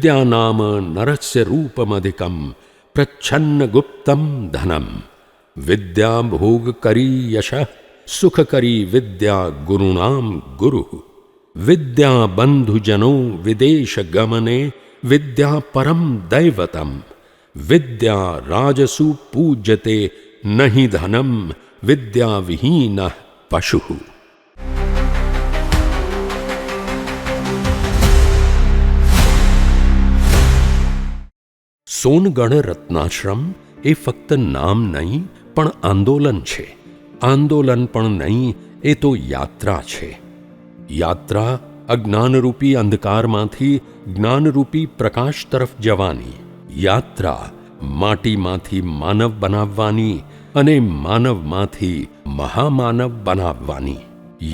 વિદ્યાનામ નરસ્ય રૂપમધિકમ પ્રચ્છન્ન ગુપ્તમ ધનમ. વિદ્યા ભોગ કરી યશ સુખ કરી વિદ્યા ગુરુણામ ગુરુ. વિદ્યા બંધુજનો વિદેશ ગમને વિદ્યા પરમ દૈવતમ. વિદ્યા રાજસુ પૂજ્યતે નહીં ધનમ વિદ્યા વિહીન પશુ. સોનગઢ રત્નાશ્રમ એ ફક્ત નામ નહીં પણ આંદોલન છે. આંદોલન પણ નહીં, એ તો યાત્રા છે. યાત્રા અજ્ઞાનરૂપી અંધકારમાંથી જ્ઞાનરૂપી પ્રકાશ તરફ જવાની. યાત્રા માટીમાંથી માનવ બનાવવાની અને માનવમાંથી મહામાનવ બનાવવાની.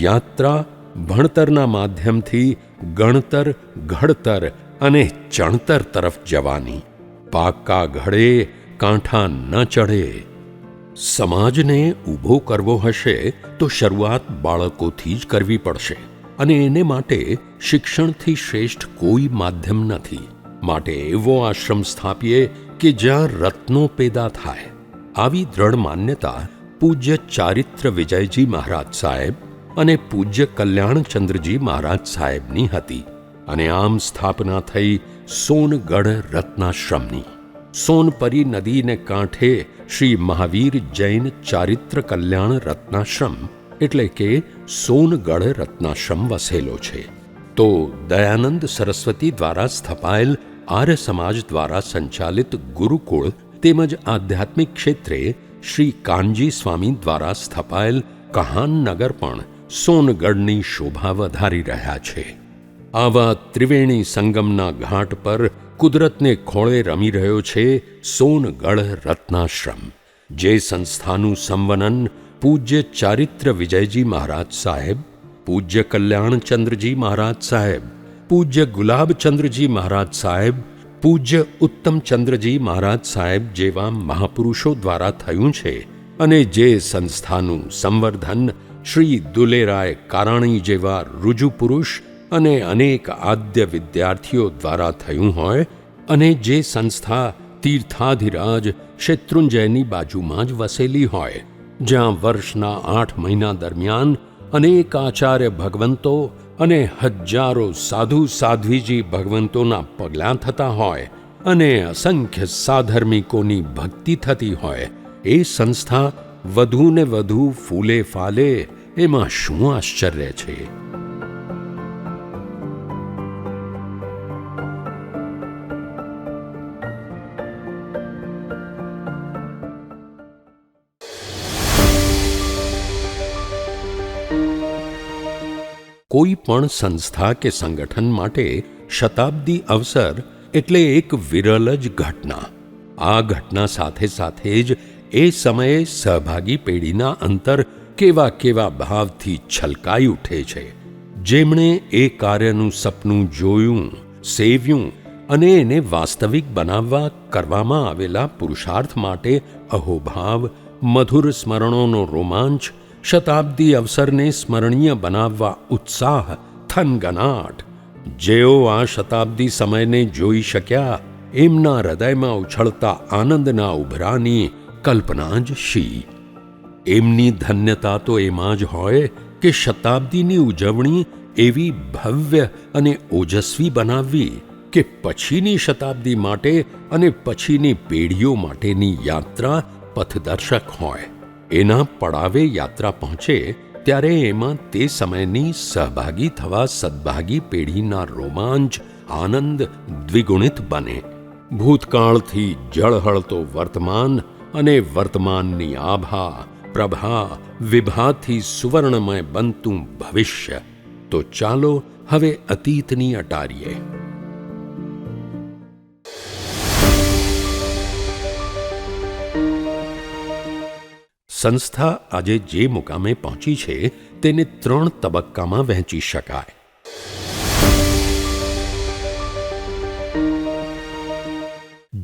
યાત્રા ભણતરના માધ્યમથી ગણતર, ઘડતર અને ચણતર તરફ જવાની. પાકા ઘડે કાંઠા ન ચડે. સમાજને ઊભો કરવો હશે તો શરૂઆત બાળકોથી જ કરવી પડશે, અને એને માટે શિક્ષણથી શ્રેષ્ઠ કોઈ માધ્યમ નથી. માટે એવો આશ્રમ સ્થાપીએ કે જ્યાં રત્નો પેદા થાય. આવી દ્રઢ માન્યતા પૂજ્ય ચારિત્ર વિજયજી મહારાજ સાહેબ અને પૂજ્ય કલ્યાણચંદ્રજી મહારાજ સાહેબની હતી, અને આમ સ્થાપના થઈ સોનગઢ રત્નાશ્રમની. સોનપરી નદીને કાંઠે શ્રી મહાવીર જૈન ચારિત્ર કલ્યાણ રત્નાશ્રમ એટલે કે સોનગઢ રત્નાશ્રમ વસેલો છે. તો દયાનંદ સરસ્વતી દ્વારા સ્થપાયેલ આર્ય સમાજ દ્વારા સંચાલિત ગુરુકુળ તેમજ આધ્યાત્મિક ક્ષેત્રે શ્રી કાનજી સ્વામી દ્વારા સ્થપાયેલ કહાનનગર પણ સોનગઢની શોભા વધારી રહ્યા છે. આવા ત્રિવેણી સંગમના ઘાટ પર કુદરતને ખોળે રમી રહ્યો છે સોનગઢ રત્નાશ્રમ. જે સંસ્થાનું સંવનન પૂજ્ય ચારિત્ર વિજયજી મહારાજ સાહેબ, પૂજ્ય કલ્યાણચંદ્રજી મહારાજ સાહેબ, પૂજ્ય ગુલાબચંદ્રજી મહારાજ સાહેબ, પૂજ્ય ઉત્તમચંદ્રજી મહારાજ સાહેબ જેવા મહાપુરુષો દ્વારા થયું છે, અને જે સંસ્થાનું સંવર્ધન શ્રી દુલેરાય કારાણી જેવા રુજુ પુરુષ અને અનેક આદ્ય વિદ્યાર્થીઓ દ્વારા થયું હોય, અને જે સંસ્થા તીર્થાધિરાજ શેત્રુંજયની બાજુમાં જ વસેલી હોય, જ્યાં વર્ષના 8 મહિના દરમિયાન અનેક આચાર્ય ભગવંતો અને હજારો સાધુ સાધ્વીજી ભગવંતોના પગલાં થતા હોય, અને અસંખ્ય સાધર્મિકોની ભક્તિ થતી હોય, એ સંસ્થા વધુ ને વધુ ફૂલે ફાલે એમાં શું આશ્ચર્ય છે? કોઈ પણ સંસ્થા કે સંગઠન માટે શતાબ્દી અવસર એટલે એક વિરલ જ ઘટના. આ ઘટના સાથે સાથે જ એ સમયે સહભાગી પેઢીના અંતર કેવા કેવા ભાવથી છલકાઈ ઉઠે છે. જેમણે એ કાર્યનું સપનું જોયું, સેવ્યું અને એને વાસ્તવિક બનાવવા કરવામાં આવેલા પુરુષાર્થ માટે અહોભાવ, મધુર સ્મરણોનો રોમાંચ, શતાબ્દી અવસરને સ્મરણીય બનાવવા ઉત્સાહ, થનગનાટ. જેઓ આ શતાબ્દી સમયને જોઈ શક્યા, એમના હૃદયમાં ઉછળતા આનંદના ઉભરાની કલ્પના જ શી. એમની ધન્યતા તો એમાં જ હોય કે શતાબ્દીની ઉજવણી એવી ભવ્ય અને ઓજસ્વી બનાવવી કે પછીની શતાબ્દી માટે અને પછીની પેઢીઓ માટેની યાત્રા પથદર્શક હોય. એના પડાવે યાત્રા પહોંચે ત્યારે એમાં તે સમયની સહભાગી થવા સદભાગી પેઢીના રોમાંચ, આનંદ દ્વિગુણિત બને. ભૂતકાળથી ઝળહળતો વર્તમાન અને વર્તમાનની આભા, પ્રભા, વિભાથી સુવર્ણમય બનતું ભવિષ્ય. તો ચાલો હવે અતીતની અટારીએ. સંસ્થા આજે જે મુકામે પહોંચી છે તેને 3 તબક્કામાં વહેંચી શકાય.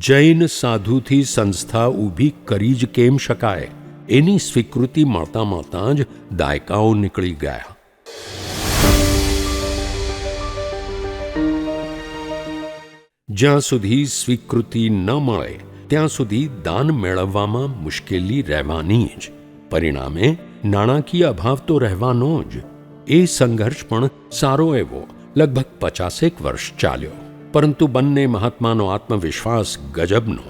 જૈન સાધુથી સંસ્થા ઊભી કરી જ કેમ શકાય, એની સ્વીકૃતિ મળતા મળતા જ દાયકાઓ નીકળી ગયા. જ્યાં સુધી સ્વીકૃતિ ન મળે ત્યાં સુધી દાન મેળવવામાં મુશ્કેલી રહેવાની જ. પરિણામે નાણાકીય અભાવ તો રહેવાનો જ. એ સંઘર્ષ પણ સારો એવો લગભગ 50 વર્ષ ચાલ્યો, પરંતુ બંને મહાત્માનો આત્મવિશ્વાસ ગજબનો.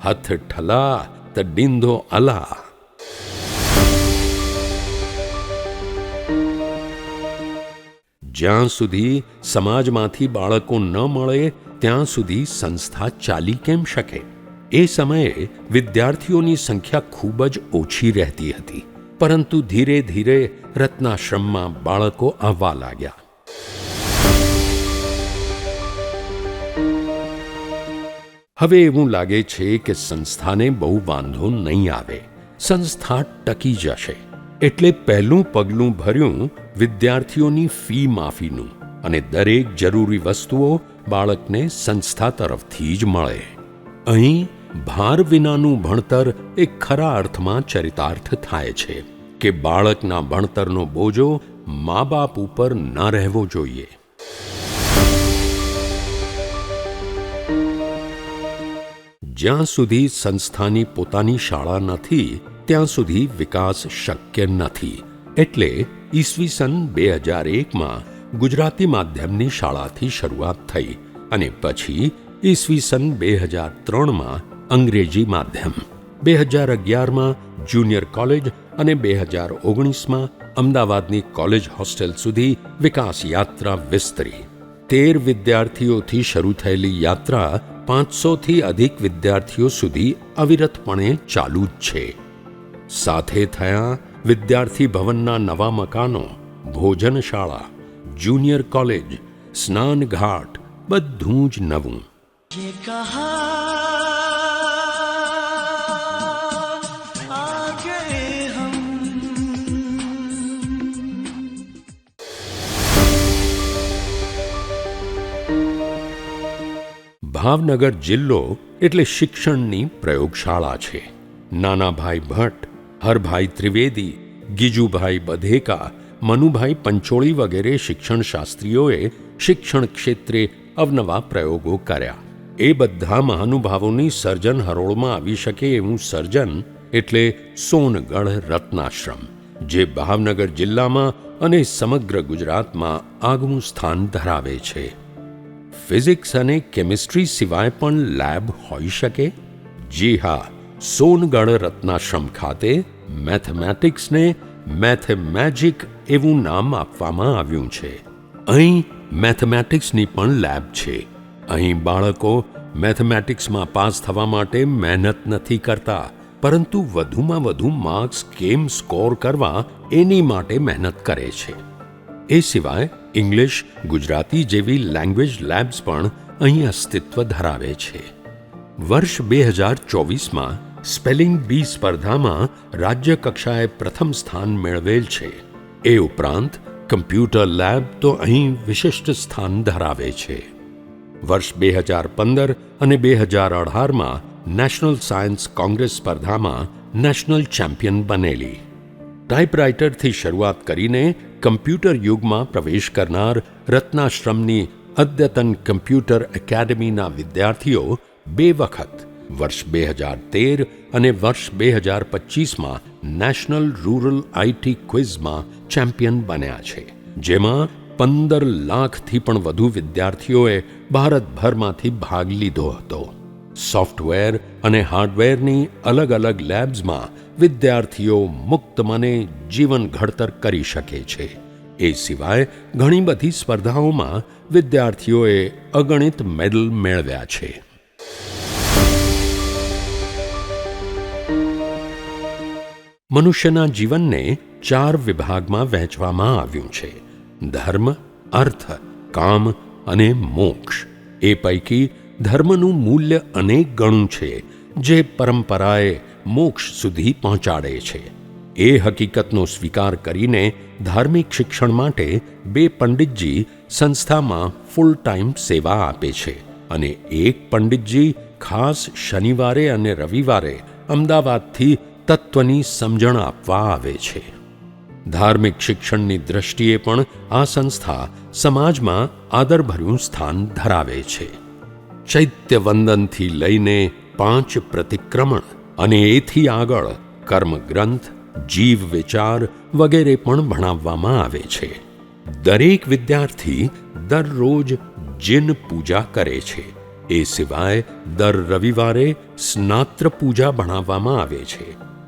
હથ ઠલા ત ડીંધો અલા. જ્યાં સુધી સમાજમાંથી બાળકો ન મળે ત્યાં સુધી સંસ્થા ચાલી કેમ શકે? એ સમયે વિદ્યાર્થીઓની સંખ્યા ખૂબ જ ઓછી રહેતી હતી, પરંતુ ધીરે ધીરે રત્નાશ્રમમાં બાળકો આવવા લાગ્યા. હવે એવું લાગે છે કે સંસ્થાને બહુ વાંધો નહીં આવે, સંસ્થા ટકી જશે. એટલે પહેલું પગલું ભર્યું વિદ્યાર્થીઓની ફી માફીનું, અને દરેક જરૂરી વસ્તુઓ બાળકને સંસ્થા તરફથી જ મળે. અહીં ભાર વિનાનું ભણતર એ ખરા અર્થમાં ચરિતાર્થ થાય છે કે બાળકના ભણતરનો બોજો મા બાપ ઉપર ન રહેવો જોઈએ. જ્યાં સુધી સંસ્થાની પોતાની શાળા નથી ત્યાં સુધી વિકાસ શક્ય નથી. એટલે ઈસવીસન 2001માં ગુજરાતી માધ્યમની શાળાથી શરૂઆત થઈ, અને પછી ઈસવીસન 2003માં અંગ્રેજી માધ્યમ, 2011માં જુનિયર કોલેજ અને 2019માં અમદાવાદની કોલેજ હોસ્ટેલ સુધી વિકાસ યાત્રા વિસ્તરી. 13 વિદ્યાર્થીઓથી શરૂ થયેલી યાત્રા 500થી અધિક વિદ્યાર્થીઓ સુધી અવિરતપણે ચાલુ જ છે. સાથે થયા વિદ્યાર્થી ભવનના નવા મકાનો, ભોજનશાળા, જુનિયર કોલેજ, સ્નાન ઘાટ, બધું જ નવું. ભાવનગર જિલ્લો એટલે શિક્ષણની પ્રયોગશાળા છે. નાનાભાઈ ભટ્ટ, હરભાઈ ત્રિવેદી, ગીજુભાઈ બધેકા, મનુભાઈ પંચોળી વગેરે શિક્ષણશાસ્ત્રીઓએ શિક્ષણ ક્ષેત્રે અવનવા પ્રયોગો કર્યા. એ બધા મહાનુભાવોની સર્જન હરોળમાં આવી શકે એવું સર્જન એટલે સોનગઢ રત્નાશ્રમ, જે ભાવનગર જિલ્લામાં અને સમગ્ર ગુજરાતમાં આગવું સ્થાન ધરાવે છે. ફિઝિક્સ અને કેમિસ્ટ્રી સિવાય પણ લેબ હોઈ શકે? જી હા, સોનગઢ રત્નાશ્રમ ખાતે મેથેમેટિક્સને મેથેમેજિક એવું નામ આપવામાં આવ્યું છે. અહીં મેથેમેટિક્સની પણ લેબ છે. અહીં બાળકો મેથેમેટિક્સમાં પાસ થવા માટે મહેનત નથી કરતા, પરંતુ વધુમાં વધુ માર્ક્સ કેમ સ્કોર કરવા એની માટે મહેનત કરે છે. એ સિવાય ઇંગ્લિશ, ગુજરાતી જેવી લેંગ્વેજ લેબ્સ પણ અહીં અસ્તિત્વ ધરાવે છે. વર્ષ 2024માં સ્પેલિંગ બી સ્પર્ધામાં રાજ્ય કક્ષાએ પ્રથમ સ્થાન મેળવેલ છે. એ ઉપરાંત કમ્પ્યુટર લેબ તો અહીં વિશિષ્ટ સ્થાન ધરાવે છે. વર્ષ 2015 અને 2018માં નેશનલ સાયન્સ કોંગ્રેસ સ્પર્ધામાં નેશનલ ચેમ્પિયન બનેલી. ટાઈપરાઇટરથી શરૂઆત કરીને કમ્પ્યુટર યુગમાં પ્રવેશ કરનાર રત્નાશ્રમની અદ્યતન કમ્પ્યુટર એકેડમીના વિદ્યાર્થીઓ 2 વખત વર્ષ 2013 અને વર્ષ 2025માં નેશનલ રૂરલ આઈટી ક્વિઝમાં ચેમ્પિયન બન્યા છે, જેમાં 15 લાખથી પણ વધુ વિદ્યાર્થીઓએ ભારતભરમાંથી ભાગ લીધો હતો. સોફ્ટવેર અને હાર્ડવેરની અલગ અલગ લેબ્સમાં વિદ્યાર્થીઓ મુક્ત મને જીવન ઘડતર કરી શકે છે. એ સિવાય ઘણી બધી સ્પર્ધાઓમાં વિદ્યાર્થીઓએ અગણિત મેડલ મેળવ્યા છે. મનુષ્યના જીવનને 4 વિભાગમાં વહેંચવામાં આવ્યું છે: ધર્મ, અર્થ, કામ અને મોક્ષ. એ પૈકી ધર્મનું મૂલ્ય અનેક ગણું છે, જે પરંપરાએ મોક્ષ સુધી પહોંચાડે છે. એ હકીકતનો સ્વીકાર કરીને ધાર્મિક શિક્ષણ માટે 2 પંડિતજી સંસ્થામાં ફૂલ ટાઈમ સેવા આપે છે, અને એક પંડિતજી ખાસ શનિવારે અને રવિવારે અમદાવાદથી તત્વની સમજણ આપવા આવે છે. ધાર્મિક શિક્ષણની દ્રષ્ટિએ પણ આ સંસ્થા સમાજમાં આદરભર્યું સ્થાન ધરાવે છે. ચૈત્યવંદનથી લઈને 5 પ્રતિક્રમણ અને એથી આગળ કર્મગ્રંથ, જીવ વિચાર વગેરે પણ ભણાવવામાં આવે છે. દરેક વિદ્યાર્થી દરરોજ જિન પૂજા કરે છે. એ સિવાય દર રવિવારે સ્નાત્ર પૂજા ભણાવવામાં આવે છે.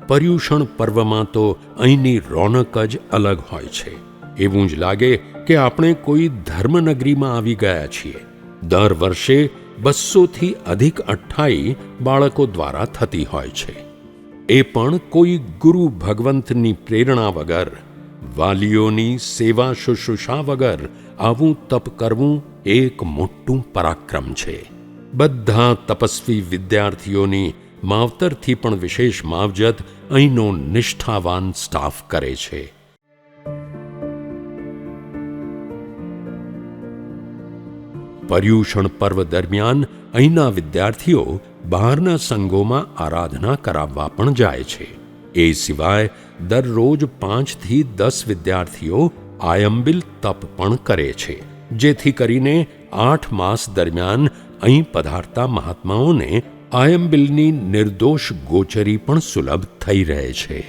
પર્યુષણ પર્વમાં તો અહીંની રોનક જ અલગ હોય છે. એવું જ લાગે કે આપણે કોઈ ધર્મનગરીમાં આવી ગયા છીએ. દર વર્ષે 200થી અધિક અઠ્ઠાઈ બાળકો દ્વારા થતી હોય છે. એ પણ કોઈ ગુરુ ભગવંતની પ્રેરણા વગર, વાલીઓની સેવા શુશ્રૂષા વગર આવું તપ કરવું એક મોટું પરાક્રમ છે. બધા તપસ્વી વિદ્યાર્થીઓની માવતરથી પણ વિશેષ માવજત અહીંનો નિષ્ઠાવાન સ્ટાફ કરે છે. પર્યુષણ પર્વ દરમિયાન અહીંના વિદ્યાર્થીઓ બહારના સંઘોમાં આરાધના કરાવવા પણ જાય છે. એ સિવાય દરરોજ 5થી 10 વિદ્યાર્થીઓ આયંબિલ તપ પણ કરે છે, જેથી કરીને 8 માસ દરમિયાન અહીં પધારતા મહાત્માઓને આયંબિલની નિર્દોષ ગોચરી પણ સુલભ થઈ રહે છે.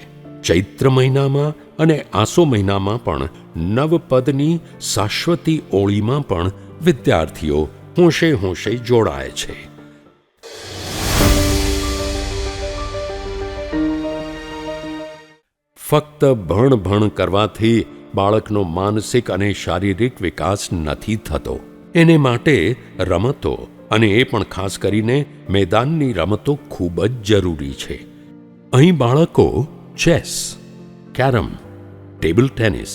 ચૈત્ર મહિનામાં અને આસો મહિનામાં પણ નવપદની શાશ્વતી ઓળીમાં પણ વિદ્યાર્થીઓ હોંશે હોંશે જોડાય છે. ફક્ત ભણ કરવાથી બાળકનો માનસિક અને શારીરિક વિકાસ નથી થતો. એને માટે રમતો, અને એ પણ ખાસ કરીને મેદાનની રમતો ખૂબ જ જરૂરી છે. અહીં બાળકો chess, carrom, table tennis,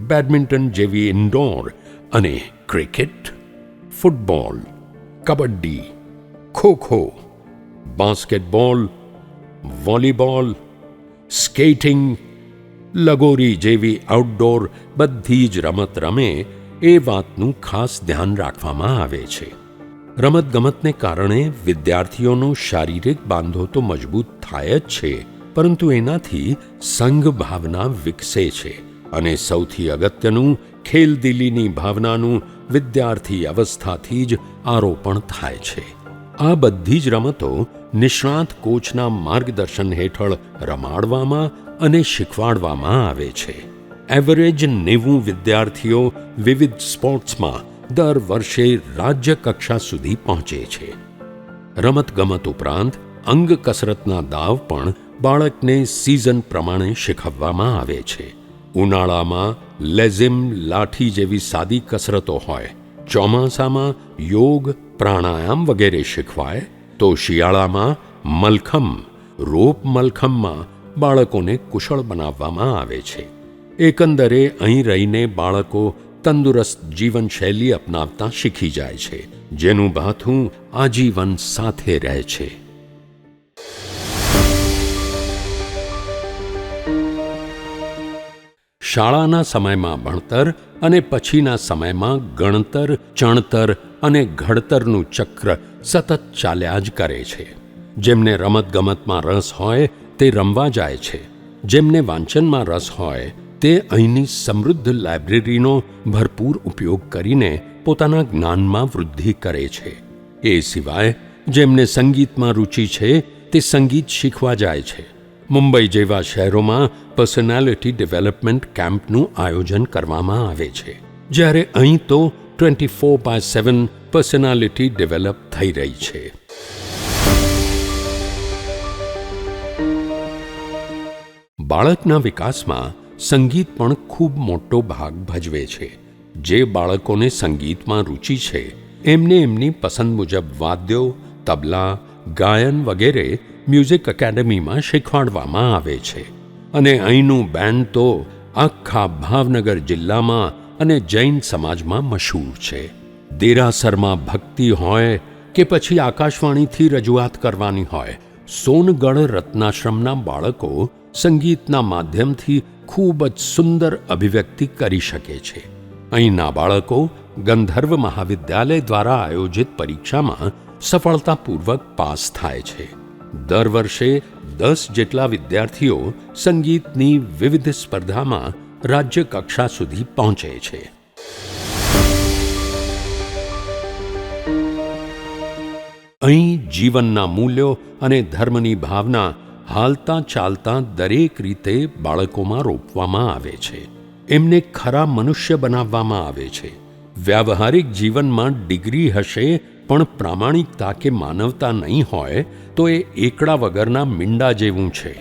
badminton જેવી ઇન્ડોર અને cricket, football, kabaddi, kho kho, basketball, volleyball, skating, lagori જેવી આઉટડોર બધી જ રમત રમે એ વાતનું ખાસ ધ્યાન રાખવામાં આવે છે. રમતગમતને કારણે વિદ્યાર્થીઓનો શારીરિક બાંધો તો મજબૂત થાય જ છે, પરંતુ એનાથી સંઘ ભાવના વિકસે છે અને સૌથી અગત્યનું ખેલદિલીની ભાવનાનું વિદ્યાર્થી અવસ્થાથી જ આરોપણ થાય છે. આ બધી જ રમતો નિષ્ણાત કોચના માર્ગદર્શન હેઠળ રમાડવામાં અને શીખવાડવામાં આવે છે. એવરેજ 90 વિદ્યાર્થીઓ વિવિધ સ્પોર્ટ્સમાં દર વર્ષે રાજ્ય કક્ષા સુધી પહોંચે છે. રમતગમત ઉપરાંત અંગ કસરતના દાવ પણ બાળકને સિઝન પ્રમાણે શીખવવામાં આવે છે. ઉનાળામાં લેઝિમ, લાઠી જેવી સાદી કસરતો હોય, ચોમાસામાં યોગ, પ્રાણાયામ વગેરે શીખવાય, તો શિયાળામાં મલખમ, રોપ મલખમમાં બાળકોને કુશળ બનાવવામાં આવે છે. એકંદરે અહીં રહીને બાળકો તંદુરસ્ત જીવનશૈલી અપનાવતા શીખી જાય છે, જેનું ભાથું આજીવન સાથે રહે છે. શાળાના સમયમાં ભણતર અને પછીના સમયમાં ગણતર, ચણતર અને ઘડતરનું ચક્ર સતત ચાલ્યા જ કરે છે. જેમને રમતગમતમાં રસ હોય તે રમવા જાય છે. જેમને વાંચનમાં રસ હોય તે અહીંની સમૃદ્ધ લાઇબ્રેરીનો ભરપૂર ઉપયોગ કરીને પોતાના જ્ઞાનમાં વૃદ્ધિ કરે છે. એ સિવાય જેમને સંગીતમાં રુચિ છે તે સંગીત શીખવા જાય છે. મુંબઈ જેવા શહેરોમાં પર્સનાલિટી ડેવલપમેન્ટ કેમ્પનું આયોજન કરવામાં આવે છે, જ્યારે અહીં તો 24/7 પર્સનાલિટી ડેવલપ થઈ રહી છે. બાળકના વિકાસમાં સંગીત પણ ખૂબ મોટો ભાગ ભજવે છે. જે બાળકોને સંગીતમાં રુચિ છે એમને એમની પસંદ મુજબ વાદ્યો, તબલા, ગાયન વગેરે મ્યુઝિક એકેડમીમાં શીખવાડવામાં આવે છે. અને અહીંનું બેન્ડ તો આખા ભાવનગર જિલ્લામાં અને જૈન સમાજમાં મશહૂર છે. દેરાસરમાં ભક્તિ હોય કે પછી આકાશવાણીથી રજૂઆત કરવાની હોય, સોનગઢ રત્નાશ્રમના બાળકો સંગીતના માધ્યમથી ખૂબ જ સુંદર અભિવ્યક્તિ કરી શકે છે. અહીંના બાળકો ગંધર્વ મહાવિદ્યાલય દ્વારા આયોજિત પરીક્ષામાં સફળતાપૂર્વક પાસ થાય છે. દર વર્ષે 10 જેટલા વિદ્યાર્થીઓ સંગીતની વિવિધ સ્પર્ધામાં રાજ્ય કક્ષા સુધી પહોંચે છે. અહીં જીવનના મૂલ્યો અને ધર્મની ભાવના હાલતા ચાલતા દરેક રીતે બાળકોમાં રોપવામાં આવે છે. એમને ખરા મનુષ્ય બનાવવામાં આવે છે. વ્યાવહારિક જીવનમાં ડિગ્રી હશે પણ પ્રામાણિકતા કે માનવતા નહીં હોય તો એ એકડા વગરના મીંડા જેવું છે.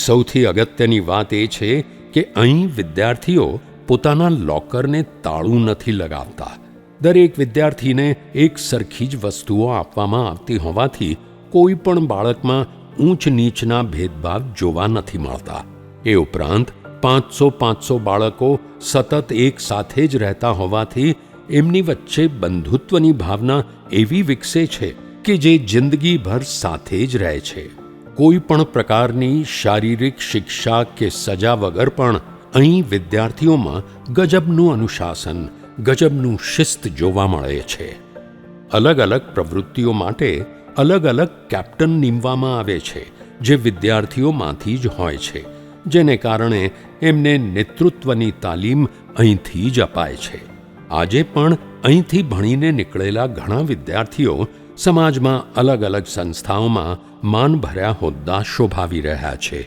સૌથી અગત્યની વાત એ છે કે અહીં વિદ્યાર્થીઓ પોતાના લોકરને તાળું નથી લગાવતા. દરેક વિદ્યાર્થીને એક સરખી જ વસ્તુઓ આપવામાં આવતી હોવાથી કોઈ પણ બાળકમાં ઊંચ નીચના ભેદભાવ જોવા નથી મળતા. એ ઉપરાંત 500 બાળકો સતત એક સાથે જ રહેતા હોવાથી એમની વચ્ચે બંધુત્વની ભાવના એવી વિકસે છે કે જે જિંદગીભર સાથે જ રહે છે. કોઈ પણ પ્રકારની શારીરિક શિક્ષા કે સજા વગર પણ અહીં વિદ્યાર્થીઓમાં ગજબનું અનુશાસન, ગજબનું શિસ્ત જોવા મળે છે. અલગ અલગ પ્રવૃત્તિઓ માટે અલગ અલગ કેપ્ટન નીમવામાં આવે છે, જે વિદ્યાર્થીઓમાંથી જ હોય છે, જેને કારણે એમને નેતૃત્વની તાલીમ અહીંથી જ અપાય છે. આજે પણ અહીંથી ભણીને નીકળેલા ઘણા વિદ્યાર્થીઓ સમાજમાં અલગ અલગ સંસ્થાઓમાં માનભર્યા હોદ્દા શોભાવી રહ્યા છે.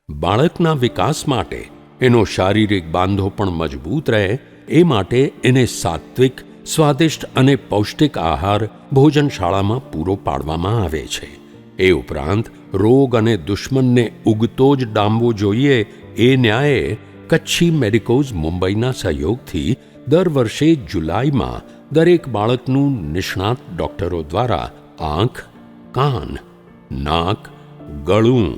બાળકના વિકાસ માટે એનો શારીરિક બાંધો પણ મજબૂત રહે એ માટે એને સાત્વિક, સ્વાદિષ્ટ અને પૌષ્ટિક આહાર ભોજનશાળામાં પૂરો પાડવામાં આવે છે. એ ઉપરાંત રોગ અને દુશ્મનને ઉગતો જ ડામવો જોઈએ એ ન્યાયે કચ્છી મેડિકોઝ મુંબઈના સહયોગથી દર વર્ષે જુલાઈમાં દરેક બાળકનું નિષ્ણાત ડૉક્ટરો દ્વારા આંખ, કાન, નાક, ગળું,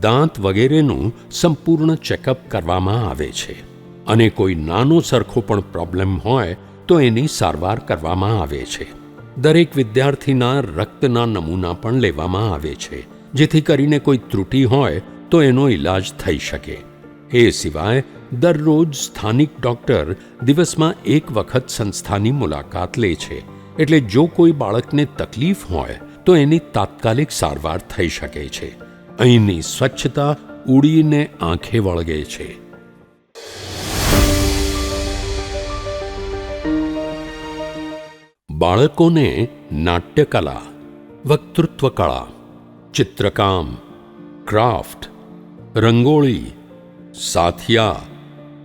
દાંત વગેરેનું સંપૂર્ણ ચેકઅપ કરવામાં આવે છે. અને કોઈ નાનો સરખો પણ પ્રોબ્લેમ હોય તો એની સારવાર કરવામાં આવે છે. દરેક વિદ્યાર્થીના રક્તના નમૂના પણ લેવામાં આવે છે, જેથી કરીને કોઈ ત્રુટિ હોય તો એનો ઈલાજ થઈ શકે. એ સિવાય દરરોજ સ્થાનિક ડૉક્ટર દિવસમાં એક વખત સંસ્થાની મુલાકાત લે છે, એટલે જો કોઈ બાળકને તકલીફ હોય તો એની તાત્કાલિક સારવાર થઈ શકે છે. અહીંની સ્વચ્છતા ઉડીને આંખે વળગે છે. બાળકોને નાટ્યકલા, વક્તૃત્વ કળા, ચિત્રકામ, ક્રાફ્ટ, રંગોળી, સાથિયા,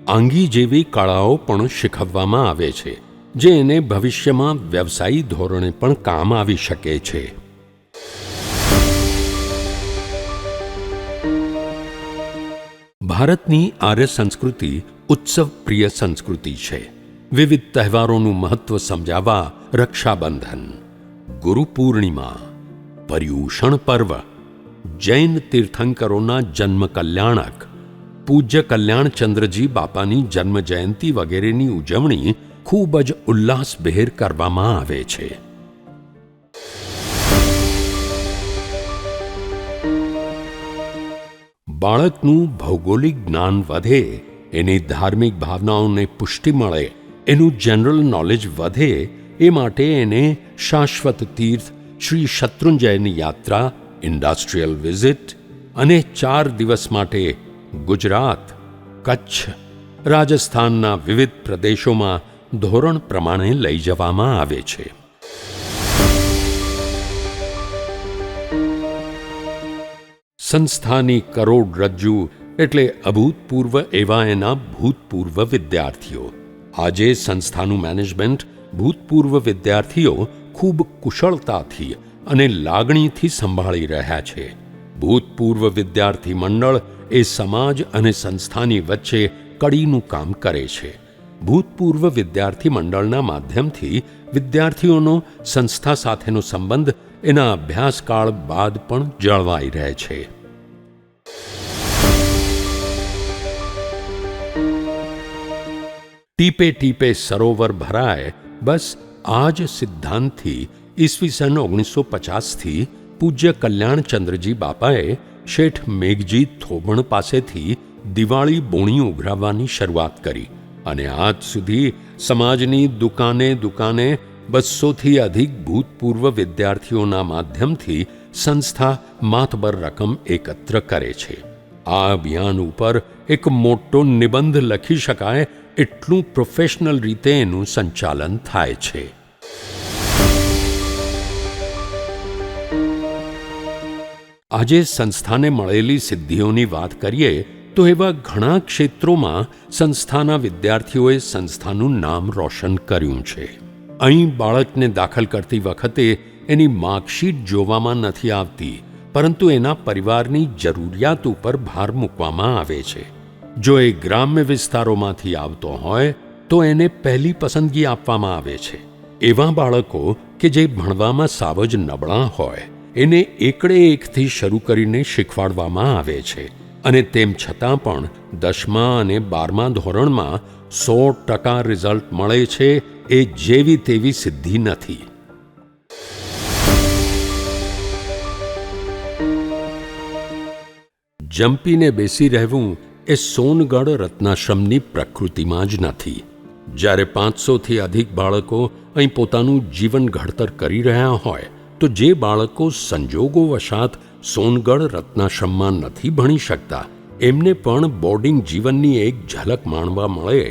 આંગી જેવી કળાઓ પણ શીખવવામાં આવે છે, જે એને ભવિષ્યમાં વ્યવસાયી ધોરણે પણ કામ આવી શકે છે. ભારતની આર્ય સંસ્કૃતિ ઉત્સવ પ્રિય સંસ્કૃતિ છે. વિવિધ તહેવારોનું મહત્વ સમજાવવા રક્ષાબંધન, ગુરુ પૂર્ણિમા, પર્યુષણ પર્વ, જૈન તીર્થંકરોના જન્મ કલ્યાણક, પૂજ્ય કલ્યાણચંદ્રજી બાપાની જન્મ જયંતિ વગેરેની ઉજવણી ખૂબ જ ઉલ્લાસભેર કરવામાં આવે છે. બાળકનું ભૌગોલિક જ્ઞાન વધે, એની ધાર્મિક ભાવનાઓને પુષ્ટિ મળે, એનું જનરલ નોલેજ વધે એ માટે એને શાશ્વત તીર્થ શ્રી શત્રુંજયની યાત્રા, ઇન્ડસ્ટ્રીયલ વિઝિટ અને 4 દિવસ માટે ગુજરાત, કચ્છ, રાજસ્થાનના વિવિધ પ્રદેશોમાં ધોરણ પ્રમાણે લઈ જવામાં આવે છે. સંસ્થાની કરોડરજ્જુ એટલે અભૂતપૂર્વ એવા એના ભૂતપૂર્વ વિદ્યાર્થીઓ. આજે સંસ્થાનું મેનેજમેન્ટ ભૂતપૂર્વ વિદ્યાર્થીઓ ખૂબ કુશળતાથી અને લાગણીથી સંભાળી રહ્યા છે. ભૂતપૂર્વ વિદ્યાર્થી મંડળ એ સમાજ અને સંસ્થાની વચ્ચે કડીનું કામ કરે છે. ભૂતપૂર્વ વિદ્યાર્થી મંડળના માધ્યમથી વિદ્યાર્થીઓનો સંસ્થા સાથેનો સંબંધ એના અભ્યાસકાળ બાદ પણ જળવાઈ રહે છે. ટીપે ટીપે સરોવર ભરાય, બસ આ જ સિદ્ધાંતથી ઈસવીસન 1950થી પૂજ્ય કલ્યાણચંદ્રજી બાપાએ શેઠ મેઘજી થોબણ પાસેથી દિવાળી બોણી ઉઘરાવવાની શરૂઆત કરી અને આજ સુધી સમાજની દુકાને 200થી અધિક ભૂતપૂર્વ વિદ્યાર્થીઓના માધ્યમથી સંસ્થા માતબર રકમ એકત્ર કરે છે. આ અભિયાન ઉપર એક મોટો નિબંધ લખી શકાય એટલું પ્રોફેશનલ રીતે એનું સંચાલન થાય છે. આજે સંસ્થાને મળેલી સિદ્ધિઓની વાત કરીએ તો એવા ઘણા ક્ષેત્રોમાં સંસ્થાના વિદ્યાર્થીઓએ સંસ્થાનું નામ રોશન કર્યું છે. અહીં બાળકને દાખલ કરતી વખતે એની માર્કશીટ જોવામાં નથી આવતી, પરંતુ એના પરિવારની જરૂરિયાત ઉપર ભાર મૂકવામાં આવે છે. જો એ ગ્રામ્ય વિસ્તારોમાંથી આવતો હોય તો એને પહેલી પસંદગી આપવામાં આવે છે. એવા બાળકો કે જે ભણવામાં સાવ જ નબળા હોય એને એકડે એકથી શરૂ કરીને શીખવાડવામાં આવે છે, અને તેમ છતાં પણ 10મા અને 12મા ધોરણમાં 100% રિઝલ્ટ મળે છે એ જેવી તેવી સિદ્ધિ નથી. જંપીને બેસી રહેવું એ સોનગઢ રત્નાશ્રમની પ્રકૃતિમાં જ નથી. જ્યારે 500થી અધિક બાળકો અહીં પોતાનું જીવન ઘડતર કરી રહ્યા હોય તો જે બાળકો સંજોગોવશાત સોનગઢ રત્નાશ્રમમાં નથી ભણી શકતા એમને પણ બોર્ડિંગ જીવનની એક ઝલક માણવા મળે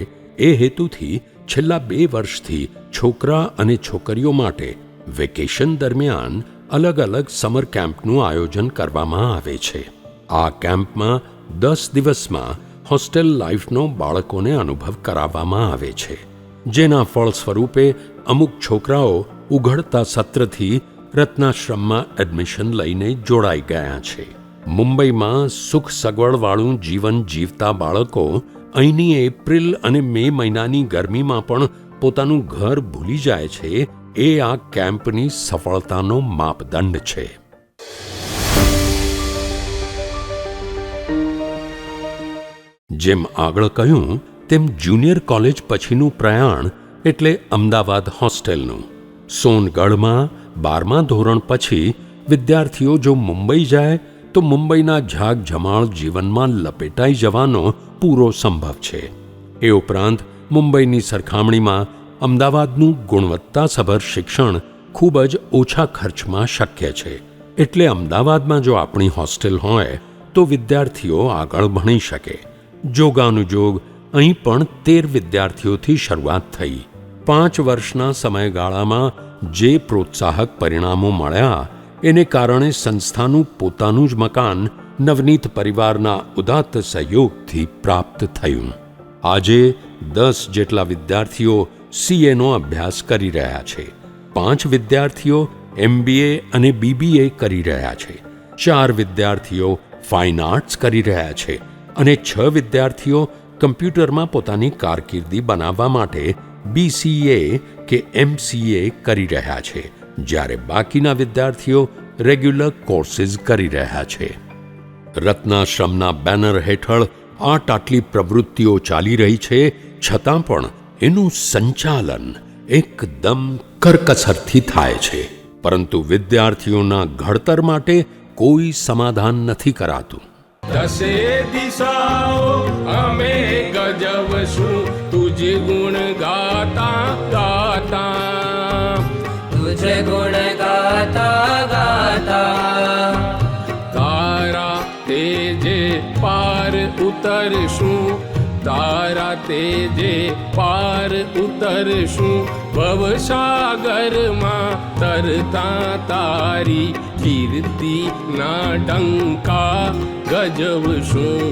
એ હેતુથી છેલ્લા 2 વર્ષથી છોકરા અને છોકરીઓ માટે વેકેશન દરમિયાન અલગ અલગ સમર કેમ્પનું આયોજન કરવામાં આવે છે. આ કેમ્પમાં 10 દિવસમાં હોસ્ટેલ લાઈફનો બાળકોને અનુભવ કરાવવામાં આવે છે, જેના ફળ સ્વરૂપે અમુક છોકરાઓ ઉઘડતા સત્રથી રત્નાશ્રમમાં એડમિશન લઈને જોડાઈ ગયા છે. મુંબઈમાં સુખ સગવડવાળું જીવન જીવતા બાળકો અહીંની એપ્રિલ અને મે મહિનાની ગરમીમાં પણ પોતાનું ઘર ભૂલી જાય છે એ આ કેમ્પની સફળતાનો માપદંડ છે. જેમ આગળ કહ્યું તેમ જુનિયર કોલેજ પછીનું પ્રયાણ એટલે અમદાવાદ હોસ્ટેલનું. સોનગઢમાં 12મા ધોરણ પછી વિદ્યાર્થીઓ જો મુંબઈ જાય તો મુંબઈના ઝાકઝમાળ જીવનમાં લપેટાઈ જવાનો પૂરો સંભવ છે. એ ઉપરાંત મુંબઈની સરખામણીમાં અમદાવાદનું ગુણવત્તાસભર શિક્ષણ ખૂબ જ ઓછા ખર્ચમાં શક્ય છે. એટલે અમદાવાદમાં જો આપણી હોસ્ટેલ હોય તો વિદ્યાર્થીઓ આગળ ભણી શકે. જોગાનુજોગ અહીં પણ 13 વિદ્યાર્થીઓથી શરૂઆત થઈ. 5 વર્ષના સમયગાળામાં જે પ્રોત્સાહક પરિણામો મળ્યા એને કારણે સંસ્થાનું પોતાનું જ મકાન નવનીત પરિવારના ઉદાત્ત સહયોગથી પ્રાપ્ત થયું. આજે 10 જેટલા વિદ્યાર્થીઓ CAનો અભ્યાસ કરી રહ્યા છે. 5 વિદ્યાર્થીઓ MBA અને BBA કરી રહ્યા છે. 4 વિદ્યાર્થીઓ ફાઇન આર્ટ્સ કરી રહ્યા છે અને 6 વિદ્યાર્થીઓ કમ્પ્યુટરમાં પોતાની કારકિર્દી બનાવવા માટે BCA કે MCA કરી રહ્યા છે, જ્યારે બાકીના વિદ્યાર્થીઓ રેગ્યુલર કોર્સિસ કરી રહ્યા છે. રત્નાશ્રમના બેનર હેઠળ આટલી પ્રવૃત્તિઓ ચાલી રહી છે, છતાં પણ એનું સંચાલન એકદમ કરકસરથી થાય છે. પરંતુ વિદ્યાર્થીઓના ઘડતર માટે કોઈ સમાધાન નથી કરાતું. 10 દિશાઓ અમે ગજવશું તુજે ગુણ ગાતા ગાતા, તુજે ગુણ ગાતા ગાતા, તારા તેજે પાર ઉતરશું, તારા તેજે પાર ઉતરશું, ભવસાગરમાં તરતા તારી કીર્તિના ડંકા ગજવશું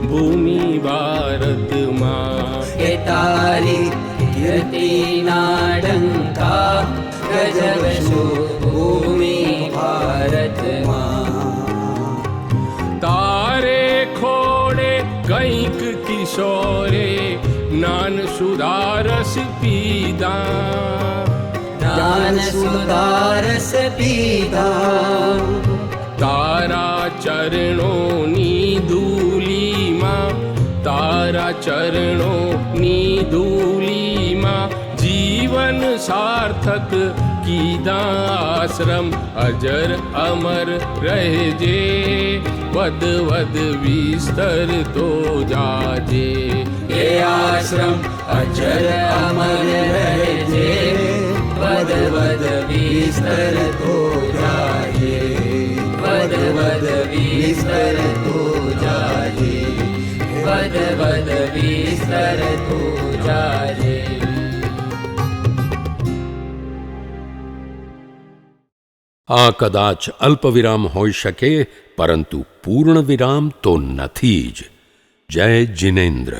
ભૂમિ ભારતમાં. એ તારી કીર્તિના ડંકા ગજવશું ભૂમિ ભારતમાં. તારે ખોડે કંઈક કિશોરે જ્ઞાન સુધારસ પીધા, જ્ઞાન સુધારસ પીધા. તારા ચરણોની ધૂલીમાં, તારા ચરણોની ધૂલીમાં જીવન સાર્થક કીધા આશ્રમ અજર અમર રહેજે, વદ વદ વિસ્તરતો જાજે. એ આશ્રમ અજર અમર રહેજે, વદ વદ વિસ્તરતો જાજે, વદ વદ વિસ્તરતો જાજે, વદ વદ વિસ્તરતો જાજે. આ કદાચ અલ્પવિરામ હોઈ શકે, પરંતુ પૂર્ણ વિરામ તો નથી જ. જય જિનેન્દ્ર.